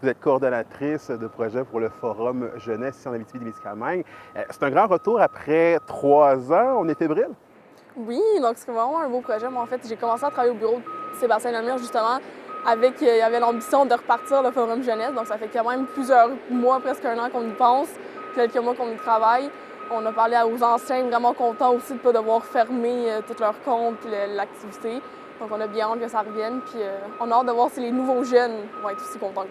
Vous êtes coordonnatrice de projet pour le Forum Jeunesse ici en Abitibi-Témiscamingue. C'est un grand retour après 3 ans. On est fébrile? Oui, donc c'est vraiment un beau projet. Moi, en fait, j'ai commencé à travailler au bureau de Sébastien Lemire, justement, avec, il y avait l'ambition de repartir le Forum Jeunesse. Donc, ça fait quand même plusieurs mois, presque un an qu'on y pense, quelques mois qu'on y travaille. On a parlé aux anciens, vraiment contents aussi de ne pas devoir fermer tous leurs comptes et l'activité. Donc, on a bien hâte que ça revienne. Puis, on a hâte de voir si les nouveaux jeunes vont être aussi contents.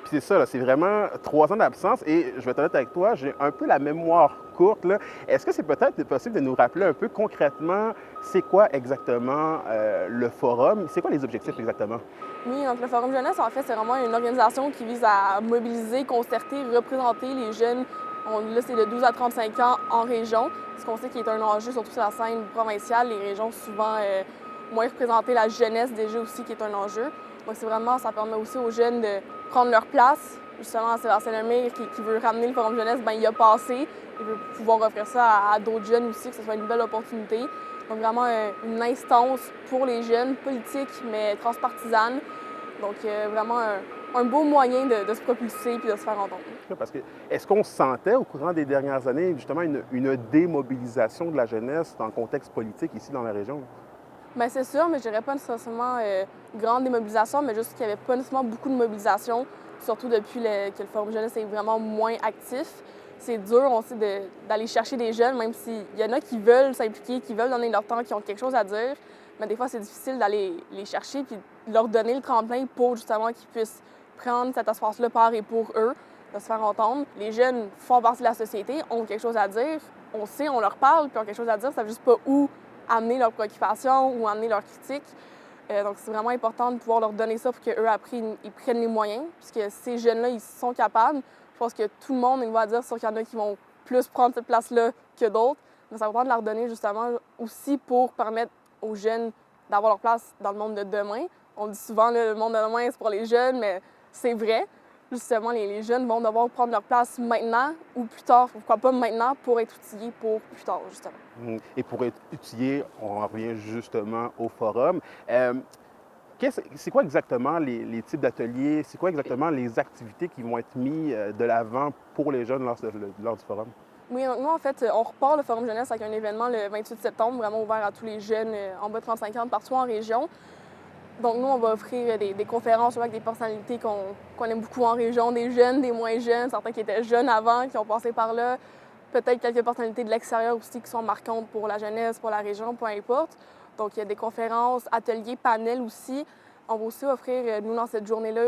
Puis c'est ça, là, c'est vraiment 3 ans d'absence et je vais être honnête avec toi, j'ai un peu la mémoire courte, là. Est-ce que c'est peut-être possible de nous rappeler un peu concrètement c'est quoi exactement le forum? C'est quoi les objectifs exactement? Oui, donc le Forum Jeunesse, en fait, c'est vraiment une organisation qui vise à mobiliser, concerter, représenter les jeunes. Là, c'est de 12 à 35 ans en région, ce qu'on sait qui est un enjeu, surtout sur la scène provinciale. Les régions, souvent, moins représentées, la jeunesse déjà aussi, qui est un enjeu. Donc, c'est vraiment, ça permet aussi aux jeunes de prendre leur place. Justement, Sébastien Lemire, qui veut ramener le Forum Jeunesse, bien, il y a passé. Il veut pouvoir offrir ça à d'autres jeunes aussi, que ce soit une belle opportunité. Donc, vraiment une instance pour les jeunes, politique, mais transpartisane. Donc, vraiment un beau moyen de se propulser puis de se faire entendre. Parce que est-ce qu'on sentait au courant des dernières années justement une démobilisation de la jeunesse dans le contexte politique ici dans la région? Bien, c'est sûr, mais je dirais pas nécessairement grande démobilisation, mais juste qu'il n'y avait pas nécessairement beaucoup de mobilisation, surtout depuis que le Forum Jeunesse est vraiment moins actif. C'est dur aussi d'aller chercher des jeunes, même s'il y en a qui veulent s'impliquer, qui veulent donner leur temps, qui ont quelque chose à dire. Mais des fois, c'est difficile d'aller les chercher puis de leur donner le tremplin pour justement qu'ils puissent prendre cet espace-là par et pour eux, de se faire entendre. Les jeunes font partie de la société, ont quelque chose à dire. On sait, on leur parle, puis ont quelque chose à dire, ça ne savent juste pas où amener leurs préoccupations ou amener leurs critiques. Donc, c'est vraiment important de pouvoir leur donner ça pour qu'eux, après, ils prennent les moyens, puisque ces jeunes-là, ils sont capables. Je pense que tout le monde, il va dire, sûr qu'il y en a qui vont plus prendre cette place-là que d'autres, mais c'est important de leur donner, justement, aussi pour permettre aux jeunes d'avoir leur place dans le monde de demain. On dit souvent, là, le monde de demain, c'est pour les jeunes, mais c'est vrai. Justement, les jeunes vont devoir prendre leur place maintenant ou plus tard. Pourquoi pas maintenant pour être outillés pour plus tard, justement. Et pour être outillé, on en revient justement au forum. C'est quoi exactement les types d'ateliers? C'est quoi exactement les activités qui vont être mises de l'avant pour les jeunes lors du forum? Oui, donc nous, en fait, on repart le Forum Jeunesse avec un événement le 28 septembre, vraiment ouvert à tous les jeunes en bas de 35 ans partout en région. Donc, nous, on va offrir des conférences avec des personnalités qu'on aime beaucoup en région, des jeunes, des moins jeunes, certains qui étaient jeunes avant, qui ont passé par là. Peut-être quelques personnalités de l'extérieur aussi qui sont marquantes pour la jeunesse, pour la région, peu importe. Donc, il y a des conférences, ateliers, panels aussi. On va aussi offrir, nous, dans cette journée-là,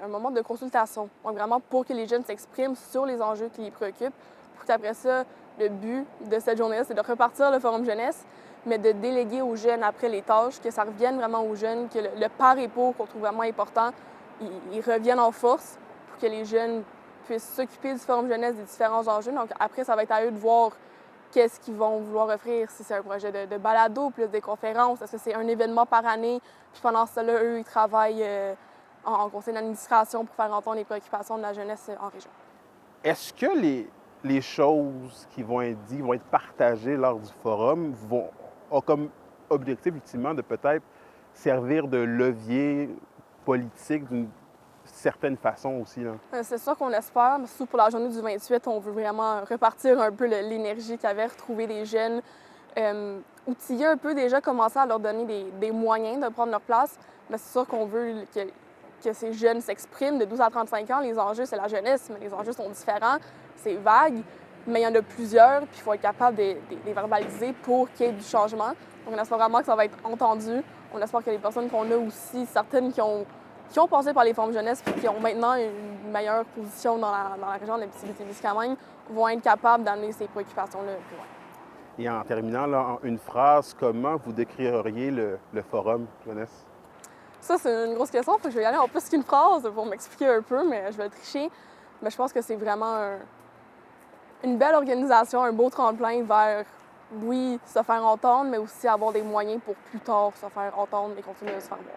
un moment de consultation. Donc, vraiment pour que les jeunes s'expriment sur les enjeux qui les préoccupent. Pour qu'après ça, le but de cette journée-là, c'est de repartir le Forum Jeunesse, mais de déléguer aux jeunes après les tâches, que ça revienne vraiment aux jeunes, que le par et pour qu'on trouve vraiment important, ils reviennent en force pour que les jeunes puissent s'occuper du Forum Jeunesse, des différents enjeux. Donc après, ça va être à eux de voir qu'est-ce qu'ils vont vouloir offrir, si c'est un projet de balado, plus des conférences, est-ce que c'est un événement par année, puis pendant ce temps-là, eux, ils travaillent en conseil d'administration pour faire entendre les préoccupations de la jeunesse en région. Est-ce que les choses qui vont être dites, vont être partagées lors du forum, ont comme objectif ultimement de peut-être servir de levier politique d'une certaine façon aussi, là? C'est ça qu'on espère. Surtout pour la journée du 28, on veut vraiment repartir un peu l'énergie qu'il y avait, retrouver les jeunes, outiller un peu déjà, commencer à leur donner des moyens de prendre leur place. Mais c'est sûr qu'on veut que ces jeunes s'expriment. De 12 à 35 ans, les enjeux, c'est la jeunesse, mais les enjeux sont différents. C'est vague, mais il y en a plusieurs, puis il faut être capable de les verbaliser pour qu'il y ait du changement. Donc, on espère vraiment que ça va être entendu. On espère que les personnes qu'on a aussi, certaines qui ont passé par les formes jeunesse et qui ont maintenant une meilleure position dans la région de l'Abitibi-Témiscamingue vont être capables d'amener ces préoccupations-là plus loin. Et en terminant, là, en une phrase, comment vous décririez le forum jeunesse? Ça, c'est une grosse question. Faut que je vais y aller en plus qu'une phrase pour m'expliquer un peu, mais je vais tricher. Mais je pense que c'est vraiment une belle organisation, un beau tremplin vers, oui, se faire entendre, mais aussi avoir des moyens pour plus tard se faire entendre et continuer à se faire voir.